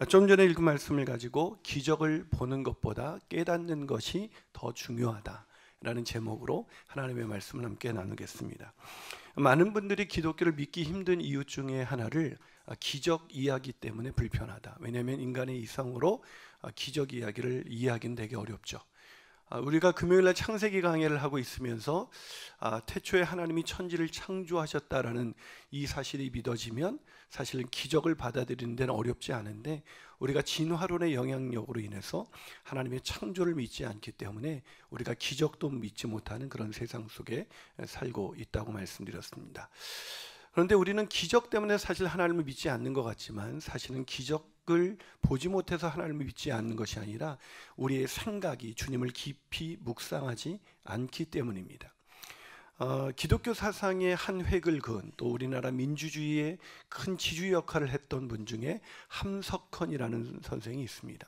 좀 전에 읽은 말씀을 가지고 기적을 보는 것보다 깨닫는 것이 더 중요하다라는 제목으로 하나님의 말씀을 함께 나누겠습니다. 많은 분들이 기독교를 믿기 힘든 이유 중에 하나를 기적 이야기 때문에 불편하다. 왜냐하면 인간의 이성으로 기적 이야기를 이해하기는 되게 어렵죠. 우리가 금요일날 창세기 강해를 하고 있으면서 태초에 하나님이 천지를 창조하셨다라는 이 사실이 믿어지면 사실은 기적을 받아들이는 데는 어렵지 않은데, 우리가 진화론의 영향력으로 인해서 하나님의 창조를 믿지 않기 때문에 우리가 기적도 믿지 못하는 그런 세상 속에 살고 있다고 말씀드렸습니다. 그런데 우리는 기적 때문에 사실 하나님을 믿지 않는 것 같지만, 사실은 기적을 보지 못해서 하나님을 믿지 않는 것이 아니라 우리의 생각이 주님을 깊이 묵상하지 않기 때문입니다. 기독교 사상의 한 획을 그은, 또 우리나라 민주주의의 큰 지주 역할을 했던 분 중에 함석헌이라는 선생이 있습니다.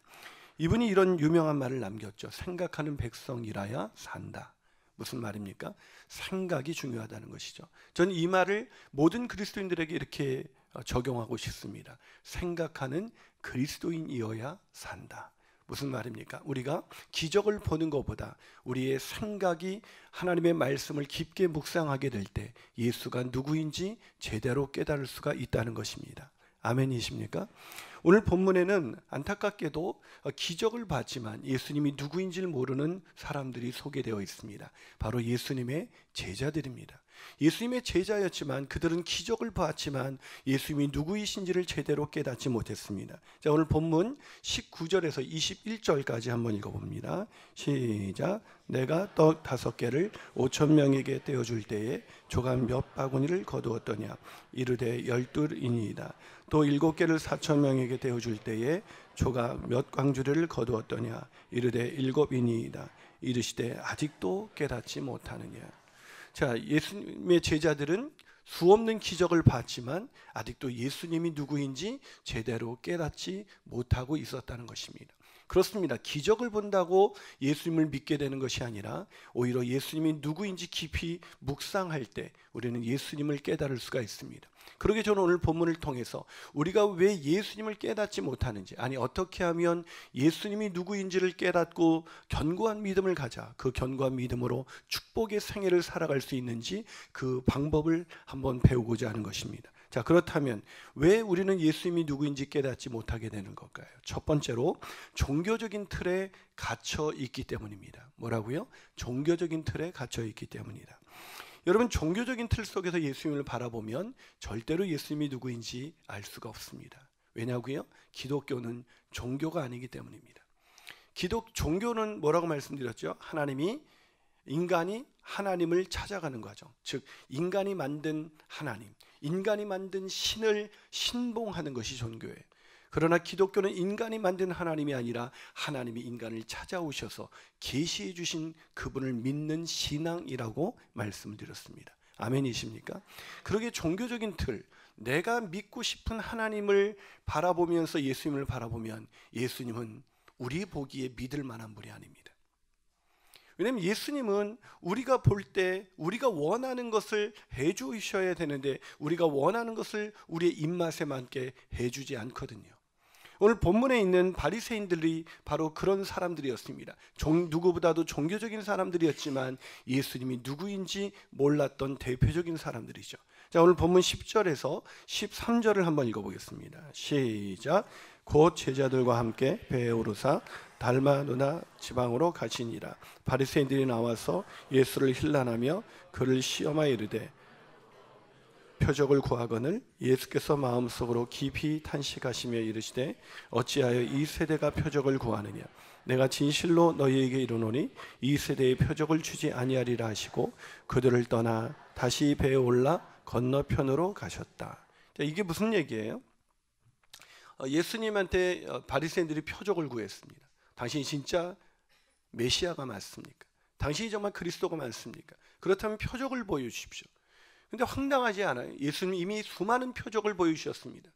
이분이 이런 유명한 말을 남겼죠. 생각하는 백성이라야 산다. 무슨 말입니까? 생각이 중요하다는 것이죠. 저는 이 말을 모든 그리스도인들에게 이렇게 적용하고 싶습니다. 생각하는 그리스도인이어야 산다. 무슨 말입니까? 우리가 기적을 보는 것보다 우리의 생각이 하나님의 말씀을 깊게 묵상하게 될 때 예수가 누구인지 제대로 깨달을 수가 있다는 것입니다. 아멘이십니까? 오늘 본문에는 안타깝게도 기적을 봤지만 예수님이 누구인지를 모르는 사람들이 소개되어 있습니다. 바로 예수님의 제자들입니다. 예수님의 제자였지만 그들은 기적을 봤지만 예수님이 누구이신지를 제대로 깨닫지 못했습니다. 자, 오늘 본문 19절에서 21절까지 한번 읽어봅니다. 시작. 내가 떡 5개를 5,000명에게 떼어줄 때에 조각 몇 바구니를 거두었더냐? 이르되 12이니이다. 또 7개를 4,000명에게 떼어줄 때에 조각 몇 광주리를 거두었더냐? 이르되 7이니이다. 이르시되 아직도 깨닫지 못하느냐? 자, 예수님의 제자들은 수없는 기적을 봤지만 아직도 예수님이 누구인지 제대로 깨닫지 못하고 있었다는 것입니다. 그렇습니다. 기적을 본다고 예수님을 믿게 되는 것이 아니라 오히려 예수님이 누구인지 깊이 묵상할 때 우리는 예수님을 깨달을 수가 있습니다. 그러게 저는 오늘 본문을 통해서 우리가 왜 예수님을 깨닫지 못하는지, 아니 어떻게 하면 예수님이 누구인지를 깨닫고 견고한 믿음을 가자, 그 견고한 믿음으로 축복의 생애를 살아갈 수 있는지 그 방법을 한번 배우고자 하는 것입니다. 자, 그렇다면 왜 우리는 예수님이 누구인지 깨닫지 못하게 되는 걸까요? 첫 번째로 종교적인 틀에 갇혀 있기 때문입니다. 뭐라고요? 종교적인 틀에 갇혀 있기 때문이다. 여러분, 종교적인 틀 속에서 예수님을 바라보면 절대로 예수님이 누구인지 알 수가 없습니다. 왜냐고요? 기독교는 종교가 아니기 때문입니다. 종교는 뭐라고 말씀드렸죠? 인간이 하나님을 찾아가는 과정, 즉 인간이 만든 하나님, 인간이 만든 신을 신봉하는 것이 종교예요. 그러나 기독교는 인간이 만든 하나님이 아니라 하나님이 인간을 찾아오셔서 계시해 주신 그분을 믿는 신앙이라고 말씀드렸습니다. 아멘이십니까? 그러기에 종교적인 틀, 내가 믿고 싶은 하나님을 바라보면서 예수님을 바라보면 예수님은 우리 보기에 믿을 만한 분이 아닙니다. 왜냐하면 예수님은 우리가 볼 때 우리가 원하는 것을 해주셔야 되는데 우리가 원하는 것을 우리의 입맛에 맞게 해주지 않거든요. 오늘 본문에 있는 바리새인들이 바로 그런 사람들이었습니다. 누구보다도 종교적인 사람들이었지만 예수님이 누구인지 몰랐던 대표적인 사람들이죠. 자, 오늘 본문 10절에서 13절을 한번 읽어보겠습니다. 시작. 곧 제자들과 함께 배에 오르사 달마누나 지방으로 가시니라. 바리새인들이 나와서 예수를 힐난하며 그를 시험하여 이르되 표적을 구하거늘 예수께서 마음속으로 깊이 탄식하시며 이르시되 어찌하여 이 세대가 표적을 구하느냐? 내가 진실로 너희에게 이르노니 이 세대에 표적을 주지 아니하리라 하시고 그들을 떠나 다시 배에 올라 건너편으로 가셨다. 자, 이게 무슨 얘기예요? 예수님한테 바리새인들이 표적을 구했습니다. 당신이 진짜 메시아가 맞습니까? 당신이 정말 그리스도가 맞습니까? 그렇다면 표적을 보여주십시오. 근데 황당하지 않아요? 예수님 이미 수많은 표적을 보여주셨습니다.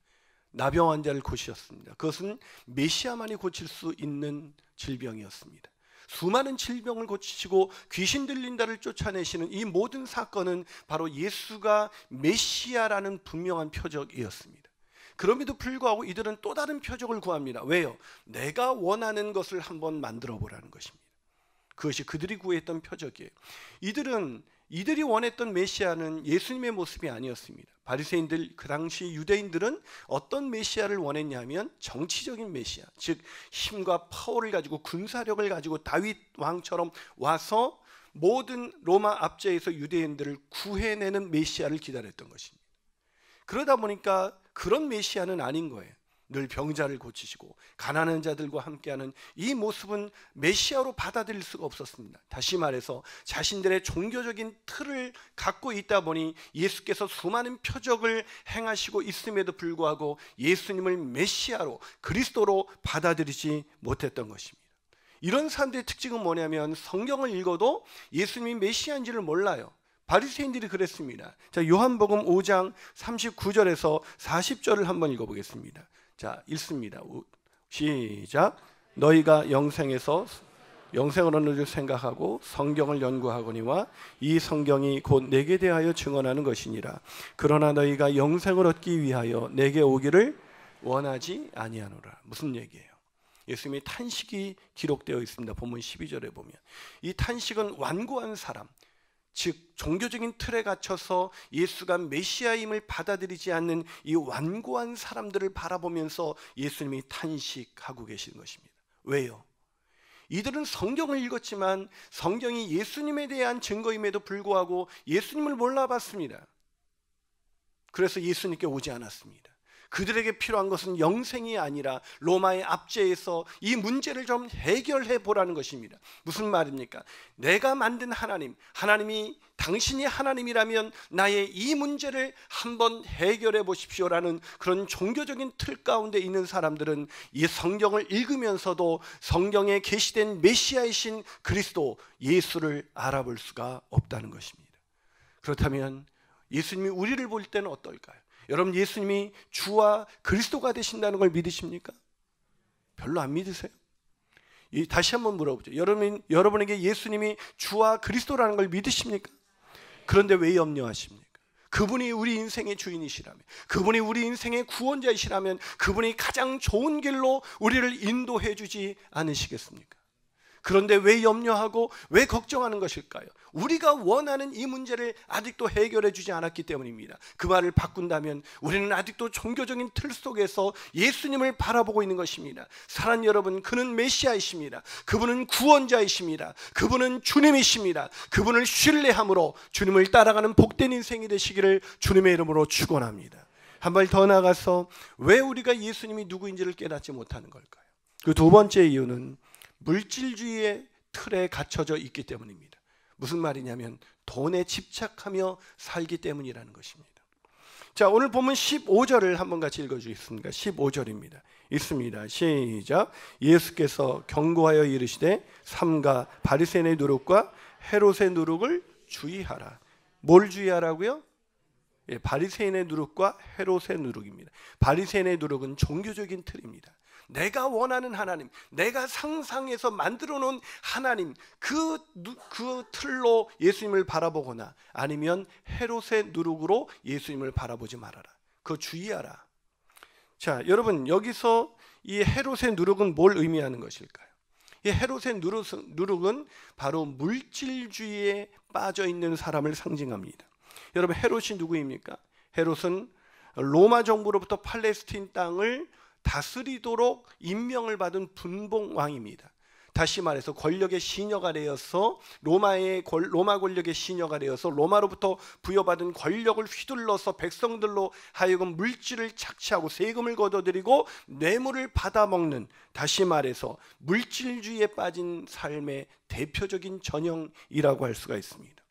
나병 환자를 고치셨습니다. 그것은 메시아만이 고칠 수 있는 질병이었습니다. 수많은 질병을 고치시고 귀신 들린다를 쫓아내시는 이 모든 사건은 바로 예수가 메시아라는 분명한 표적이었습니다. 그럼에도 불구하고 이들은 또 다른 표적을 구합니다. 왜요? 내가 원하는 것을 한번 만들어 보라는 것입니다. 그것이 그들이 구했던 표적이에요. 이들이 원했던 메시아는 예수님의 모습이 아니었습니다. 바리새인들, 그 당시 유대인들은 어떤 메시아를 원했냐면 정치적인 메시아, 즉 힘과 파워를 가지고 군사력을 가지고 다윗 왕처럼 와서 모든 로마 압제에서 유대인들을 구해내는 메시아를 기다렸던 것입니다. 그러다 보니까 그런 메시아는 아닌 거예요. 늘 병자를 고치시고 가난한 자들과 함께하는 이 모습은 메시아로 받아들일 수가 없었습니다. 다시 말해서 자신들의 종교적인 틀을 갖고 있다 보니 예수께서 수많은 표적을 행하시고 있음에도 불구하고 예수님을 메시아로, 그리스도로 받아들이지 못했던 것입니다. 이런 사람들의 특징은 뭐냐면 성경을 읽어도 예수님이 메시아인지를 몰라요. 바리새인들이 그랬습니다. 자, 요한복음 5장 39절에서 40절을 한번 읽어보겠습니다. 자, 읽습니다. 시작. 너희가 영생을 얻을 생각하고 성경을 연구하거니와 이 성경이 곧 내게 대하여 증언하는 것이니라. 그러나 너희가 영생을 얻기 위하여 내게 오기를 원하지 아니하노라. 무슨 얘기예요? 예수님의 탄식이 기록되어 있습니다. 본문 12절에 보면 이 탄식은 완고한 사람, 즉 종교적인 틀에 갇혀서 예수가 메시아임을 받아들이지 않는 이 완고한 사람들을 바라보면서 예수님이 탄식하고 계신 것입니다. 왜요? 이들은 성경을 읽었지만 성경이 예수님에 대한 증거임에도 불구하고 예수님을 몰라봤습니다. 그래서 예수님께 오지 않았습니다. 그들에게 필요한 것은 영생이 아니라 로마의 압제에서 이 문제를 좀 해결해 보라는 것입니다. 무슨 말입니까? 내가 만든 하나님이 당신이 하나님이라면 나의 이 문제를 한번 해결해 보십시오라는 그런 종교적인 틀 가운데 있는 사람들은 이 성경을 읽으면서도 성경에 계시된 메시아이신 그리스도 예수를 알아볼 수가 없다는 것입니다. 그렇다면 예수님이 우리를 볼 때는 어떨까요? 여러분, 예수님이 주와 그리스도가 되신다는 걸 믿으십니까? 별로 안 믿으세요? 다시 한번 물어보죠. 여러분에게 예수님이 주와 그리스도라는 걸 믿으십니까? 그런데 왜 염려하십니까? 그분이 우리 인생의 주인이시라면, 그분이 우리 인생의 구원자이시라면 그분이 가장 좋은 길로 우리를 인도해 주지 않으시겠습니까? 그런데 왜 염려하고 왜 걱정하는 것일까요? 우리가 원하는 이 문제를 아직도 해결해 주지 않았기 때문입니다. 그 말을 바꾼다면 우리는 아직도 종교적인 틀 속에서 예수님을 바라보고 있는 것입니다. 사랑하는 여러분, 그는 메시아이십니다. 그분은 구원자이십니다. 그분은 주님이십니다. 그분을 신뢰함으로 주님을 따라가는 복된 인생이 되시기를 주님의 이름으로 축원합니다. 한 발 더 나가서 왜 우리가 예수님이 누구인지를 깨닫지 못하는 걸까요? 그 두 번째 이유는 물질주의의 틀에 갇혀져 있기 때문입니다. 무슨 말이냐면 돈에 집착하며 살기 때문이라는 것입니다. 자, 오늘 본문 15절을 한번 같이 읽어주겠습니다. 15절입니다. 읽습니다. 시작. 예수께서 경고하여 이르시되 삼가 바리새인의 누룩과 헤롯의 누룩을 주의하라. 뭘 주의하라고요? 예, 바리새인의 누룩과 헤롯의 누룩입니다. 바리새인의 누룩은 종교적인 틀입니다. 내가 원하는 하나님, 내가 상상해서 만들어 놓은 하나님, 그 틀로 예수님을 바라보거나 아니면 헤롯의 누룩으로 예수님을 바라보지 말아라. 그거 주의하라. 자, 여러분, 여기서 이 헤롯의 누룩은 뭘 의미하는 것일까요? 이 헤롯의 누룩은 바로 물질주의에 빠져 있는 사람을 상징합니다. 여러분, 헤롯이 누구입니까? 헤롯은 로마 정부로부터 팔레스틴 땅을 다스리도록 임명을 받은 분봉왕입니다. 다시 말해서 권력의 시녀가 되어서 로마 권력의 시녀가 되어서 로마로부터 부여받은 권력을 휘둘러서 백성들로 하여금 물질을 착취하고 세금을 걷어들이고 뇌물을 받아먹는, 다시 말해서 물질주의에 빠진 삶의 대표적인 전형이라고 할 수가 있습니다.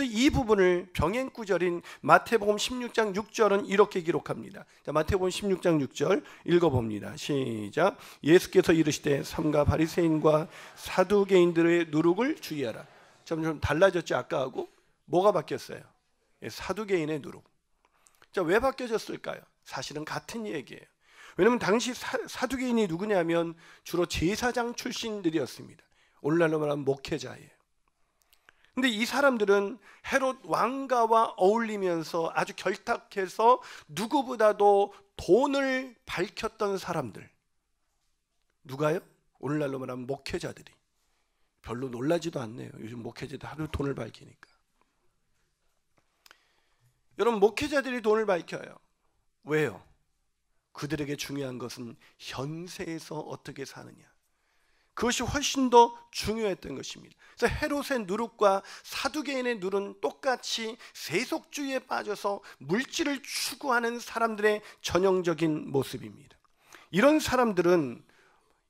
이 부분을 병행구절인 마태복음 16장 6절은 이렇게 기록합니다. 자, 마태복음 16장 6절 읽어봅니다. 시작. 예수께서 이르시되 삼가 바리새인과 사두개인들의 누룩을 주의하라. 좀 달라졌죠? 아까하고 뭐가 바뀌었어요? 사두개인의 누룩. 자, 왜 바뀌어졌을까요? 사실은 같은 얘기예요. 왜냐하면 당시 사두개인이 누구냐면 주로 제사장 출신들이었습니다. 오늘날로 말하면 목회자예요. 근데 이 사람들은 헤롯 왕가와 어울리면서 아주 결탁해서 누구보다도 돈을 밝혔던 사람들. 누가요? 오늘날로 말하면 목회자들이. 별로 놀라지도 않네요. 요즘 목회자들 하도 돈을 밝히니까. 여러분, 목회자들이 돈을 밝혀요. 왜요? 그들에게 중요한 것은 현세에서 어떻게 사느냐, 그것이 훨씬 더 중요했던 것입니다. 그래서 헤롯의 누룩과 사두개인의 누룩은 똑같이 세속주의에 빠져서 물질을 추구하는 사람들의 전형적인 모습입니다. 이런 사람들은,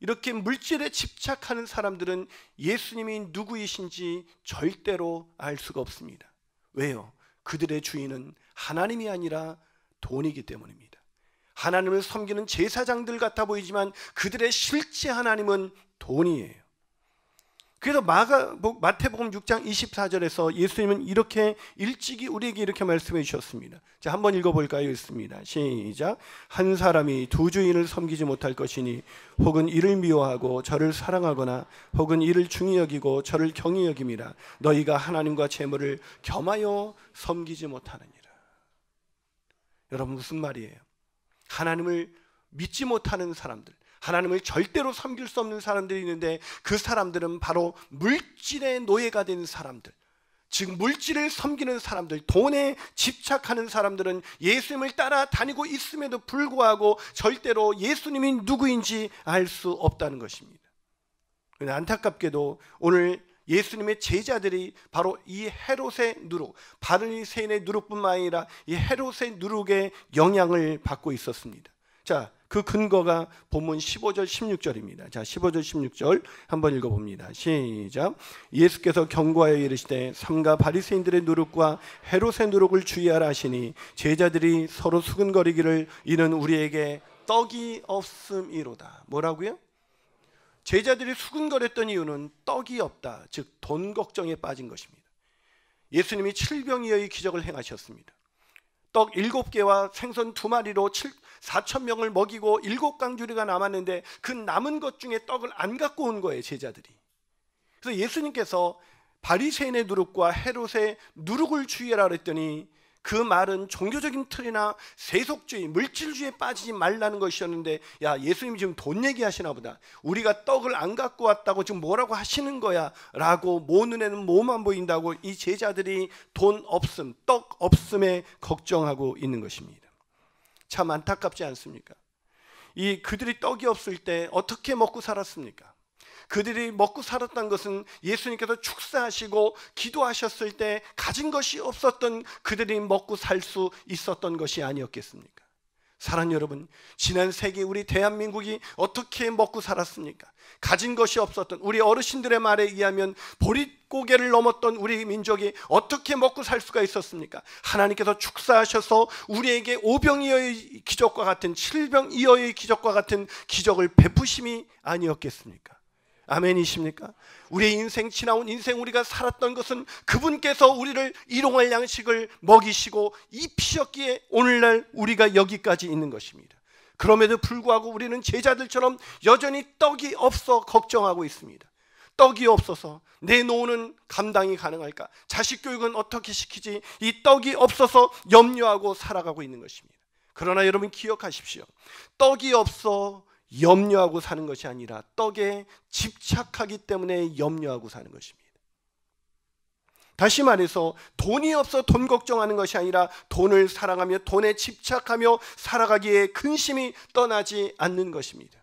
이렇게 물질에 집착하는 사람들은 예수님이 누구이신지 절대로 알 수가 없습니다. 왜요? 그들의 주인은 하나님이 아니라 돈이기 때문입니다. 하나님을 섬기는 제사장들 같아 보이지만 그들의 실제 하나님은 돈이에요. 그래서 마태복음 6장 24절에서 예수님은 이렇게 일찍이 우리에게 이렇게 말씀해 주셨습니다. 자, 한번 읽어볼까요? 읽습니다. 시작. 한 사람이 두 주인을 섬기지 못할 것이니 혹은 이를 미워하고 저를 사랑하거나 혹은 이를 중히 여기고 저를 경히 여김이라. 너희가 하나님과 재물을 겸하여 섬기지 못하느니라. 여러분, 무슨 말이에요? 하나님을 믿지 못하는 사람들, 하나님을 절대로 섬길 수 없는 사람들이 있는데 그 사람들은 바로 물질의 노예가 된 사람들, 즉 물질을 섬기는 사람들, 돈에 집착하는 사람들은 예수님을 따라다니고 있음에도 불구하고 절대로 예수님이 누구인지 알 수 없다는 것입니다. 그런데 안타깝게도 오늘 예수님의 제자들이 바로 이 헤롯의 누룩, 바리새인의 누룩뿐만 아니라 이 헤롯의 누룩의 영향을 받고 있었습니다. 자, 그 근거가 본문 15절 16절입니다. 자, 15절 16절 한번 읽어봅니다. 시작. 예수께서 경고하여 이르시되 삼가 바리새인들의 누룩과 헤롯의 누룩을 주의하라 하시니 제자들이 서로 수근거리기를 이는 우리에게 떡이 없음이로다. 뭐라고요? 제자들이 수근거렸던 이유는 떡이 없다, 즉 돈 걱정에 빠진 것입니다. 예수님이 7병이어의 기적을 행하셨습니다. 떡 7개와 생선 2마리로 4,000명을 먹이고 7강주리가 남았는데 그 남은 것 중에 떡을 안 갖고 온 거예요, 제자들이. 그래서 예수님께서 바리새인의 누룩과 헤롯의 누룩을 주의하라 그랬더니 그 말은 종교적인 틀이나 세속주의, 물질주의에 빠지지 말라는 것이었는데, 야, 예수님이 지금 돈 얘기하시나 보다, 우리가 떡을 안 갖고 왔다고 지금 뭐라고 하시는 거야 라고 모 눈에는 뭐만 보인다고 이 제자들이 돈 없음, 떡 없음에 걱정하고 있는 것입니다. 참 안타깝지 않습니까? 그들이 떡이 없을 때 어떻게 먹고 살았습니까? 그들이 먹고 살았던 것은 예수님께서 축사하시고 기도하셨을 때 가진 것이 없었던 그들이 먹고 살 수 있었던 것이 아니었겠습니까? 사랑하는 여러분, 지난 세기 우리 대한민국이 어떻게 먹고 살았습니까? 가진 것이 없었던 우리 어르신들의 말에 의하면 보릿고개를 넘었던 우리 민족이 어떻게 먹고 살 수가 있었습니까? 하나님께서 축사하셔서 우리에게 5병이어의 기적과 같은 7병이어의 기적과 같은 기적을 베푸심이 아니었겠습니까? 아멘이십니까? 우리의 인생, 지나온 인생 우리가 살았던 것은 그분께서 우리를 일용할 양식을 먹이시고 입히셨기에 오늘날 우리가 여기까지 있는 것입니다. 그럼에도 불구하고 우리는 제자들처럼 여전히 떡이 없어 걱정하고 있습니다. 떡이 없어서 내 노후는 감당이 가능할까? 자식 교육은 어떻게 시키지? 이 떡이 없어서 염려하고 살아가고 있는 것입니다. 그러나 여러분 기억하십시오. 떡이 없어 염려하고 사는 것이 아니라 떡에 집착하기 때문에 염려하고 사는 것입니다. 다시 말해서 돈이 없어 돈 걱정하는 것이 아니라 돈을 사랑하며 돈에 집착하며 살아가기에 근심이 떠나지 않는 것입니다.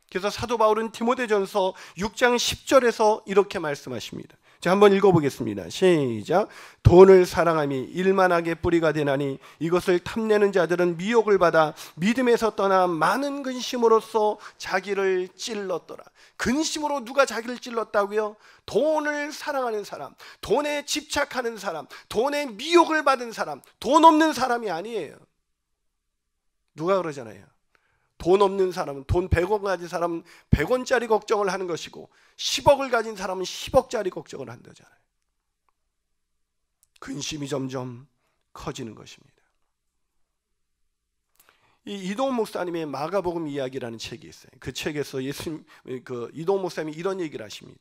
그래서 사도 바울은 디모데전서 6장 10절에서 이렇게 말씀하십니다. 자, 한번 읽어보겠습니다. 시작. 돈을 사랑함이 일만하게 뿌리가 되나니 이것을 탐내는 자들은 미혹을 받아 믿음에서 떠나 많은 근심으로써 자기를 찔렀더라. 근심으로 누가 자기를 찔렀다고요? 돈을 사랑하는 사람, 돈에 집착하는 사람, 돈에 미혹을 받은 사람, 돈 없는 사람이 아니에요. 누가 그러잖아요. 돈 없는 사람은, 돈 100원 가진 사람은 100원짜리 걱정을 하는 것이고 10억을 가진 사람은 10억짜리 걱정을 한다잖아요. 근심이 점점 커지는 것입니다. 이 이동훈 목사님의 마가복음 이야기라는 책이 있어요. 그 책에서 이동훈 목사님이 이런 얘기를 하십니다.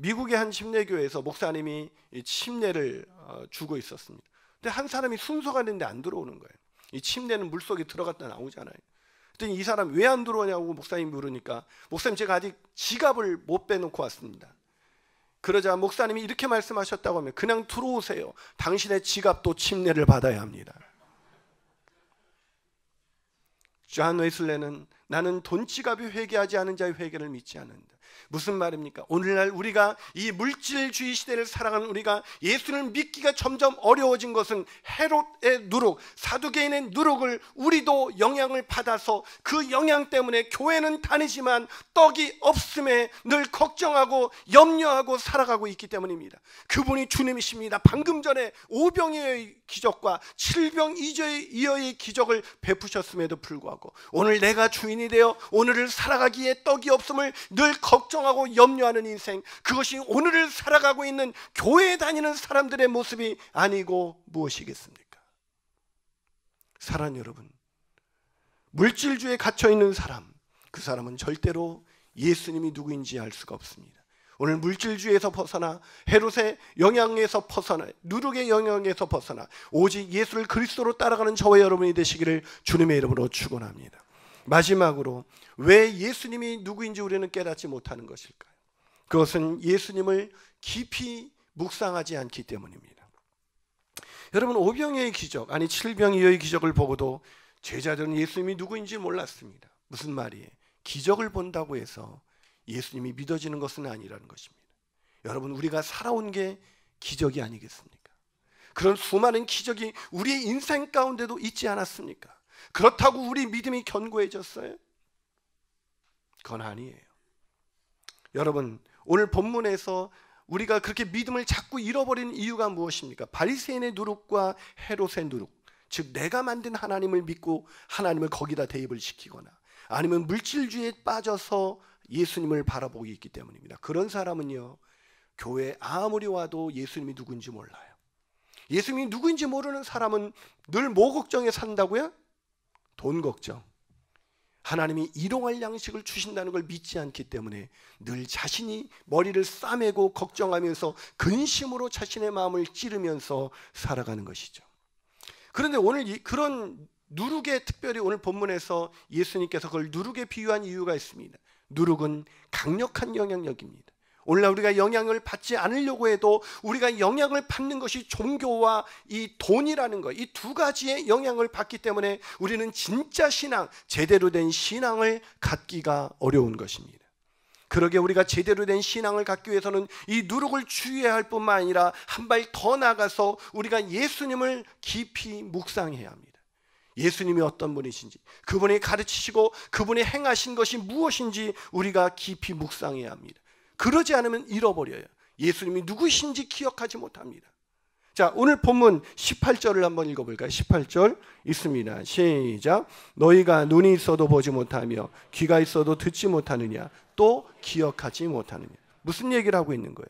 미국의 한 침례교회에서 목사님이 이 침례를 주고 있었습니다. 근데 한 사람이 순서가 됐는데 안 들어오는 거예요. 이 침례는 물속에 들어갔다 나오잖아요. 그랬더니 이 사람 왜 안 들어오냐고 목사님이 물으니까, 목사님 제가 아직 지갑을 못 빼놓고 왔습니다. 그러자 목사님이 이렇게 말씀하셨다고 하면, 그냥 들어오세요. 당신의 지갑도 침례를 받아야 합니다. 존 웨슬레는 나는 돈 지갑이 회개하지 않은 자의 회개를 믿지 않는다. 무슨 말입니까? 오늘날 우리가 이 물질주의 시대를 살아가는 우리가 예수를 믿기가 점점 어려워진 것은 헤롯의 누룩, 사두개인의 누룩을 우리도 영향을 받아서 그 영향 때문에 교회는 다니지만 떡이 없음에 늘 걱정하고 염려하고 살아가고 있기 때문입니다. 그분이 주님이십니다. 방금 전에 오병이어의 기적과 칠병이어의 기적을 베푸셨음에도 불구하고 오늘 내가 주인이 되어 오늘을 살아가기에 떡이 없음을 늘 걱정하고 염려하는 인생, 그것이 오늘을 살아가고 있는 교회에 다니는 사람들의 모습이 아니고 무엇이겠습니까? 사랑하는 여러분, 물질주의에 갇혀있는 사람, 그 사람은 절대로 예수님이 누구인지 알 수가 없습니다. 오늘 물질주의에서 벗어나 헤롯의 영향에서 벗어나 누룩의 영향에서 벗어나 오직 예수를 그리스도로 따라가는 저와 여러분이 되시기를 주님의 이름으로 축원합니다. 마지막으로 왜 예수님이 누구인지 우리는 깨닫지 못하는 것일까요? 그것은 예수님을 깊이 묵상하지 않기 때문입니다. 여러분, 오병이어의 기적, 아니 칠병이어의 기적을 보고도 제자들은 예수님이 누구인지 몰랐습니다. 무슨 말이에요? 기적을 본다고 해서 예수님이 믿어지는 것은 아니라는 것입니다. 여러분, 우리가 살아온 게 기적이 아니겠습니까? 그런 수많은 기적이 우리의 인생 가운데도 있지 않았습니까? 그렇다고 우리 믿음이 견고해졌어요? 그건 아니에요. 여러분, 오늘 본문에서 우리가 그렇게 믿음을 자꾸 잃어버리는 이유가 무엇입니까? 바리새인의 누룩과 헤롯의 누룩, 즉 내가 만든 하나님을 믿고 하나님을 거기다 대입을 시키거나 아니면 물질주의에 빠져서 예수님을 바라보고 있기 때문입니다. 그런 사람은요, 교회에 아무리 와도 예수님이 누구인지 몰라요. 예수님이 누구인지 모르는 사람은 늘 뭐 걱정에 산다고요? 돈 걱정. 하나님이 일용할 양식을 주신다는 걸 믿지 않기 때문에 늘 자신이 머리를 싸매고 걱정하면서 근심으로 자신의 마음을 찌르면서 살아가는 것이죠. 그런데 오늘 그런 누룩에, 특별히 오늘 본문에서 예수님께서 그걸 누룩에 비유한 이유가 있습니다. 누룩은 강력한 영향력입니다. 오늘날 우리가 영향을 받지 않으려고 해도 우리가 영향을 받는 것이 종교와 이 돈이라는 것, 이 두 가지의 영향을 받기 때문에 우리는 진짜 신앙, 제대로 된 신앙을 갖기가 어려운 것입니다. 그러게 우리가 제대로 된 신앙을 갖기 위해서는 이 누룩을 주의해야 할 뿐만 아니라 한 발 더 나가서 우리가 예수님을 깊이 묵상해야 합니다. 예수님이 어떤 분이신지, 그분이 가르치시고 그분이 행하신 것이 무엇인지 우리가 깊이 묵상해야 합니다. 그러지 않으면 잃어버려요. 예수님이 누구신지 기억하지 못합니다. 자, 오늘 본문 18절을 한번 읽어볼까요? 18절 있습니다. 시작. 너희가 눈이 있어도 보지 못하며 귀가 있어도 듣지 못하느냐, 또 기억하지 못하느냐. 무슨 얘기를 하고 있는 거예요?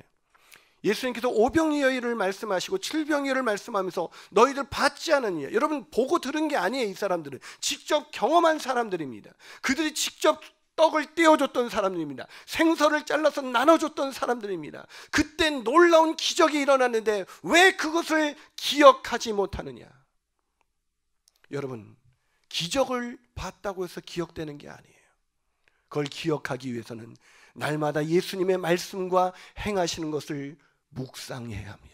예수님께서 오병이어를 말씀하시고 칠병이어를 말씀하면서 너희들 받지 않으냐. 여러분, 보고 들은 게 아니에요. 이 사람들은 직접 경험한 사람들입니다. 그들이 직접 떡을 떼어줬던 사람들입니다. 생선을 잘라서 나눠줬던 사람들입니다. 그때 놀라운 기적이 일어났는데 왜 그것을 기억하지 못하느냐. 여러분, 기적을 봤다고 해서 기억되는 게 아니에요. 그걸 기억하기 위해서는 날마다 예수님의 말씀과 행하시는 것을 묵상해야 합니다.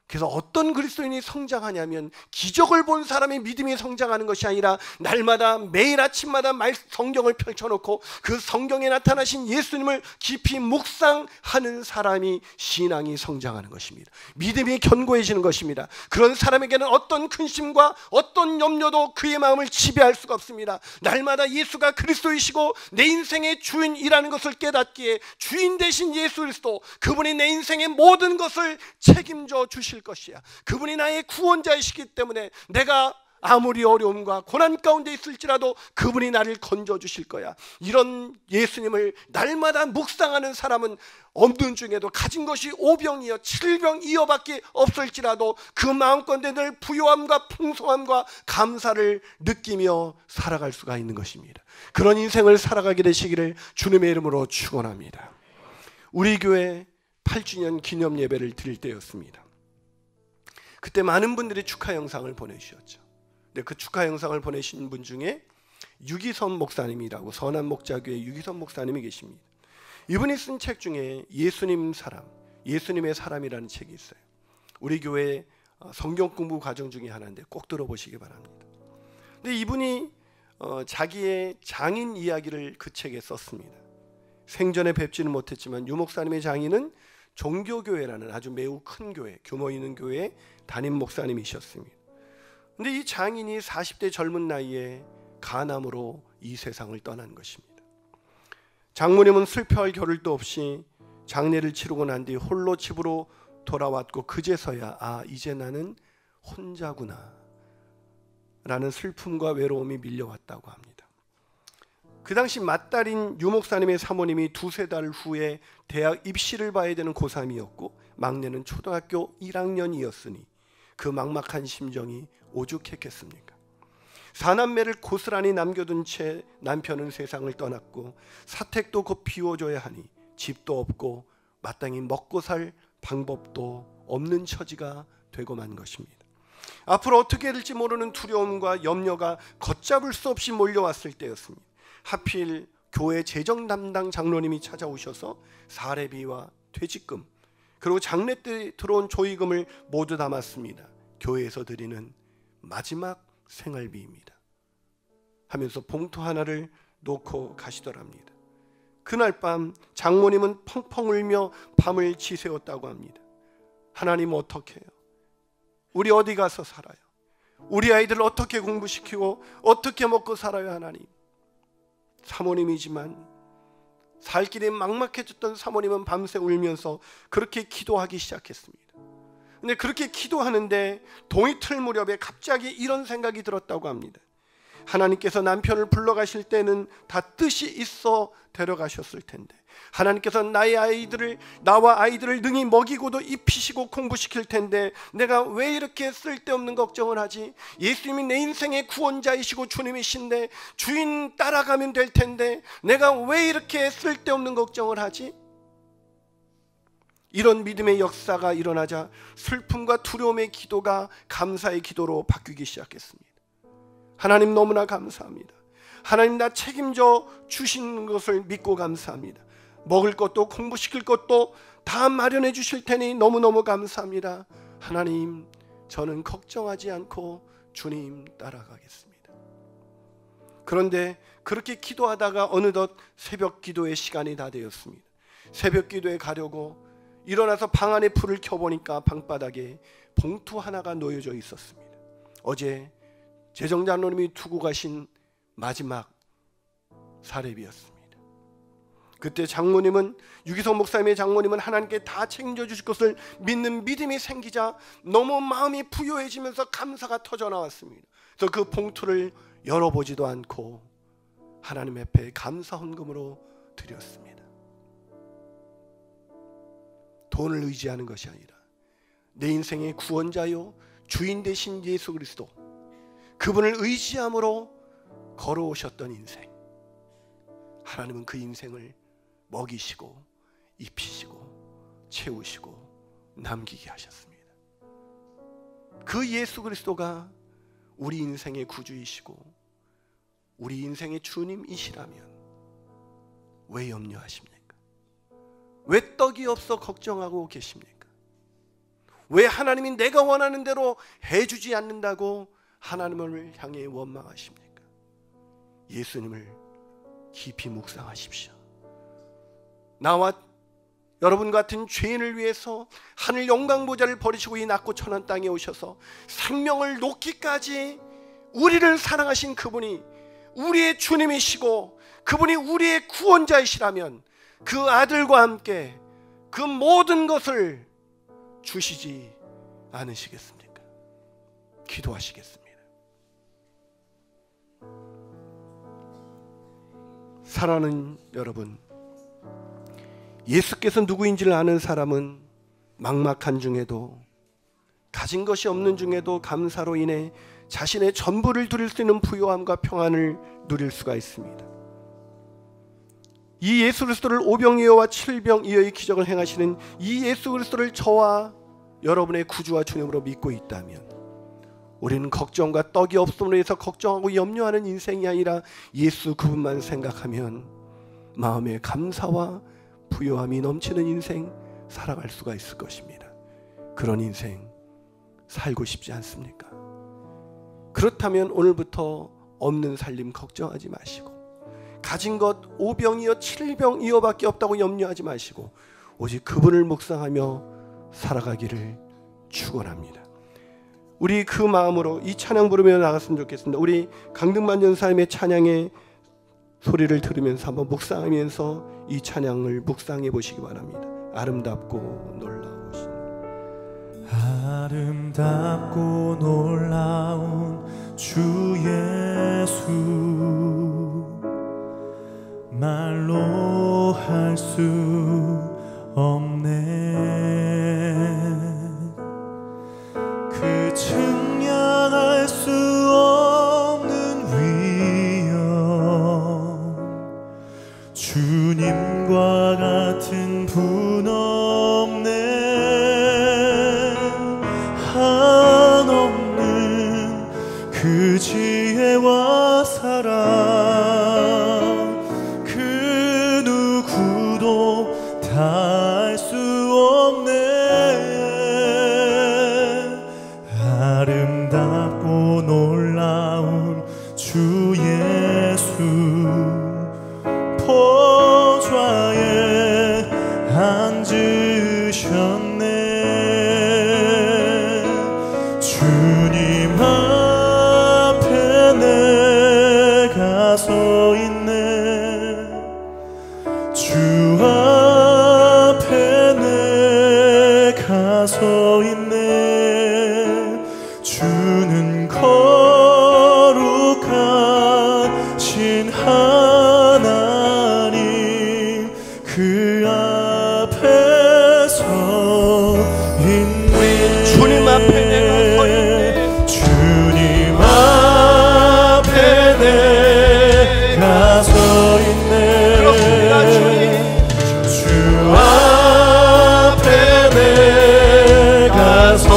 그래서 어떤 그리스도인이 성장하냐면 기적을 본 사람의 믿음이 성장하는 것이 아니라 날마다 매일 아침마다 성경을 펼쳐놓고 그 성경에 나타나신 예수님을 깊이 묵상하는 사람이 신앙이 성장하는 것입니다. 믿음이 견고해지는 것입니다. 그런 사람에게는 어떤 근심과 어떤 염려도 그의 마음을 지배할 수가 없습니다. 날마다 예수가 그리스도이시고 내 인생의 주인이라는 것을 깨닫기에 주인 되신 예수 그리스도, 그분이 내 인생의 모든 것을 책임져 주실 것이야. 그분이 나의 구원자이시기 때문에 내가 아무리 어려움과 고난 가운데 있을지라도 그분이 나를 건져주실 거야. 이런 예수님을 날마다 묵상하는 사람은 없는 중에도 가진 것이 5병이어 7병이어밖에 없을지라도 그 마음껏 늘 부요함과 풍성함과 감사를 느끼며 살아갈 수가 있는 것입니다. 그런 인생을 살아가게 되시기를 주님의 이름으로 축원합니다. 우리 교회 8주년 기념 예배를 드릴 때였습니다. 그때 많은 분들이 축하 영상을 보내주셨죠. 근데 그 축하 영상을 보내신 분 중에 유기선 목사님이라고 선한 목자교회 유기선 목사님이 계십니다. 이분이 쓴 책 중에 예수님의 사람이라는 책이 있어요. 우리 교회 성경 공부 과정 중에 하나인데 꼭 들어보시기 바랍니다. 근데 이분이 자기의 장인 이야기를 그 책에 썼습니다. 생전에 뵙지는 못했지만 유 목사님의 장인은 종교교회라는 아주 매우 큰 교회, 규모 있는 교회의 담임 목사님이셨습니다. 근데 이 장인이 40대 젊은 나이에 간암으로 이 세상을 떠난 것입니다. 장모님은 슬퍼할 겨를도 없이 장례를 치르고 난 뒤 홀로 집으로 돌아왔고 그제서야 이제 나는 혼자구나 라는 슬픔과 외로움이 밀려왔다고 합니다. 그 당시 맏딸인 유 목사님의 사모님이 두세 달 후에 대학 입시를 봐야 되는 고3이었고 막내는 초등학교 1학년이었으니 그 막막한 심정이 오죽했겠습니까? 사남매를 고스란히 남겨둔 채 남편은 세상을 떠났고 사택도 곧 비워줘야 하니 집도 없고 마땅히 먹고 살 방법도 없는 처지가 되고 만 것입니다. 앞으로 어떻게 될지 모르는 두려움과 염려가 걷잡을 수 없이 몰려왔을 때였습니다. 하필 교회 재정 담당 장로님이 찾아오셔서 사례비와 퇴직금 그리고 장례 때 들어온 조의금을 모두 담았습니다. 교회에서 드리는 마지막 생활비입니다 하면서 봉투 하나를 놓고 가시더랍니다. 그날 밤 장모님은 펑펑 울며 밤을 지새웠다고 합니다. 하나님 어떻게 해요? 우리 어디 가서 살아요? 우리 아이들을 어떻게 공부시키고 어떻게 먹고 살아요 하나님? 사모님이지만 살 길이 막막해졌던 사모님은 밤새 울면서 그렇게 기도하기 시작했습니다. 근데 그렇게 기도하는데 동이틀 무렵에 갑자기 이런 생각이 들었다고 합니다. 하나님께서 남편을 불러가실 때는 다 뜻이 있어 데려가셨을 텐데 하나님께서 나와 아이들을 능히 먹이고도 입히시고 공부시킬 텐데 내가 왜 이렇게 쓸데없는 걱정을 하지? 예수님이 내 인생의 구원자이시고 주님이신데 주인 따라가면 될 텐데 내가 왜 이렇게 쓸데없는 걱정을 하지? 이런 믿음의 역사가 일어나자 슬픔과 두려움의 기도가 감사의 기도로 바뀌기 시작했습니다. 하나님 너무나 감사합니다. 하나님 나 책임져 주신 것을 믿고 감사합니다. 먹을 것도 공부시킬 것도 다 마련해 주실 테니 너무너무 감사합니다. 하나님 저는 걱정하지 않고 주님 따라가겠습니다. 그런데 그렇게 기도하다가 어느덧 새벽 기도의 시간이 다 되었습니다. 새벽 기도에 가려고 일어나서 방 안에 불을 켜보니까 방바닥에 봉투 하나가 놓여져 있었습니다. 어제 재정장로님이 두고 가신 마지막 사례비였습니다. 그때 장모님은 유기성 목사님의 장모님은 하나님께 다 책임져 주실 것을 믿는 믿음이 생기자 너무 마음이 부요해지면서 감사가 터져 나왔습니다. 그래서 그 봉투를 열어보지도 않고 하나님 앞에 감사 헌금으로 드렸습니다. 돈을 의지하는 것이 아니라 내 인생의 구원자요 주인 되신 예수 그리스도 그분을 의지함으로 걸어오셨던 인생, 하나님은 그 인생을 먹이시고 입히시고 채우시고 남기게 하셨습니다. 그 예수 그리스도가 우리 인생의 구주이시고 우리 인생의 주님이시라면 왜 염려하십니까? 왜 떡이 없어 걱정하고 계십니까? 왜 하나님이 내가 원하는 대로 해주지 않는다고 하나님을 향해 원망하십니까? 예수님을 깊이 묵상하십시오. 나와 여러분 같은 죄인을 위해서 하늘 영광보좌를 버리시고 이 낮고 천한 땅에 오셔서 생명을 놓기까지 우리를 사랑하신 그분이 우리의 주님이시고 그분이 우리의 구원자이시라면 그 아들과 함께 그 모든 것을 주시지 않으시겠습니까? 기도하시겠습니다. 사랑하는 여러분, 예수께서 누구인지를 아는 사람은 막막한 중에도 가진 것이 없는 중에도 감사로 인해 자신의 전부를 드릴 수 있는 부요함과 평안을 누릴 수가 있습니다. 이 예수 그리스도를 오병이어와 칠병이어의 기적을 행하시는 이 예수 그리스도를 저와 여러분의 구주와 주님으로 믿고 있다면 우리는 걱정과 떡이 없음으로 해서 걱정하고 염려하는 인생이 아니라 예수 그분만 생각하면 마음에 감사와 부요함이 넘치는 인생 살아갈 수가 있을 것입니다. 그런 인생 살고 싶지 않습니까? 그렇다면 오늘부터 없는 살림 걱정하지 마시고 가진 것 오병이어 칠병이어밖에 없다고 염려하지 마시고 오직 그분을 묵상하며 살아가기를 축원합니다. 우리 그 마음으로 이 찬양 부르며 나갔으면 좋겠습니다. 우리 강등만 전사님의 찬양의 소리를 들으면서 한번 묵상하면서 이 찬양을 묵상해 보시기 바랍니다. 아름답고 놀라우신, 아름답고 놀라운 주 예수, 말로 할 수 없네. 그 측량할 수 없는 위엄, 주님과 같은 분 없네. 한없는 그 지혜와 사랑, 그 누구도 다 알 수 없네. 아름답고 놀라운 주 예수, 보좌에 앉으셨네. 주님 앞에 내가 서 있네. 주 앞에 내가 서 있네. 주는 거룩하신 하나님, 그 앞에 서 있네. 주님 앞에 내가 서 있네. 주님 앞에 내가 서 있네. 그렇습니다. 주 앞에 내가 서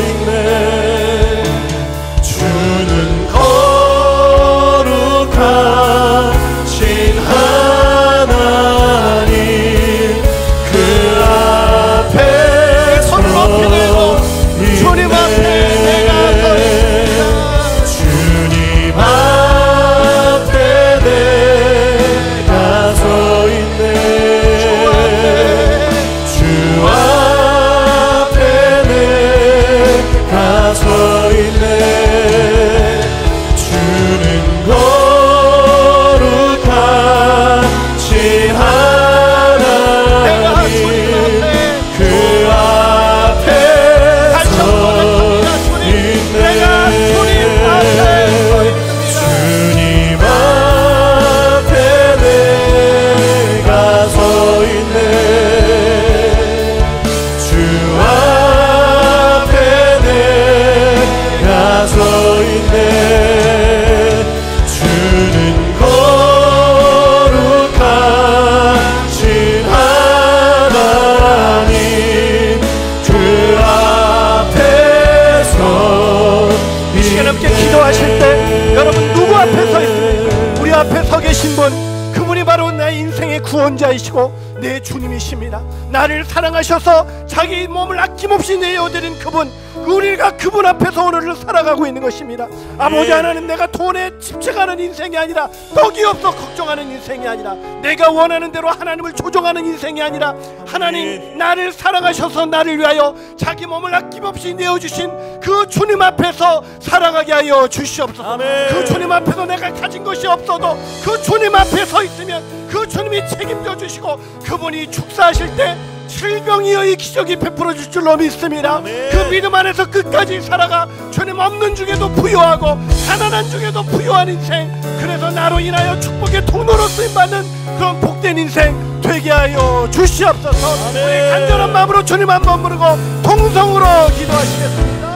있네. 주는 거룩하신 하나님, 그 앞에 서 있네. 주님 앞에 내가 서 있습니다. 주님 앞에 내가 서 있네. 주 앞에 내가 서 있네. 주는 거룩하신 하나님, 그 앞에 서 있네. 주님 앞에 내가 서 있네. 주 앞에 내가 서 있네. 주는 거룩하신 하나님, 그 앞에 서 이 시간 함께 기도하실 때 여러분 누구 앞에 서 있습니까? 우리 앞에 서 계신 분, 그분이 바로 내 인생의 구원자이시고 내 주님이십니다. 나를 사랑하셔서 자기 몸을 아낌없이 내어드린 그분, 우리가 그분 앞에서 오늘을 살아가고 있는 것입니다. 아버지 하나님, 내가 돈에 집착하는 인생이 아니라, 떡이 없어 걱정하는 인생이 아니라, 내가 원하는 대로 하나님을 조종하는 인생이 아니라, 하나님 나를 사랑하셔서 나를 위하여 자기 몸을 아낌없이 내어주신 그 주님 앞에서 살아가게 하여 주시옵소서. 그 주님 앞에서 내가 가진 것이 없어도 그 주님 앞에 서 있으면 그 주님이 책임져 주시고, 그분이 축사하실 때 칠병이어의 기적이 베풀어 줄 줄로 믿습니다. 그 믿음 안에서 끝까지 살아가 주님 없는 중에도 부요하고 가난한 중에도 부요한 인생, 그래서 나로 인하여 축복의 통로로 쓰임받는 그런 복된 인생 되게 하여 주시옵소서. 우리 간절한 마음으로 주님 한번 부르고 통성으로 기도하시겠습니다.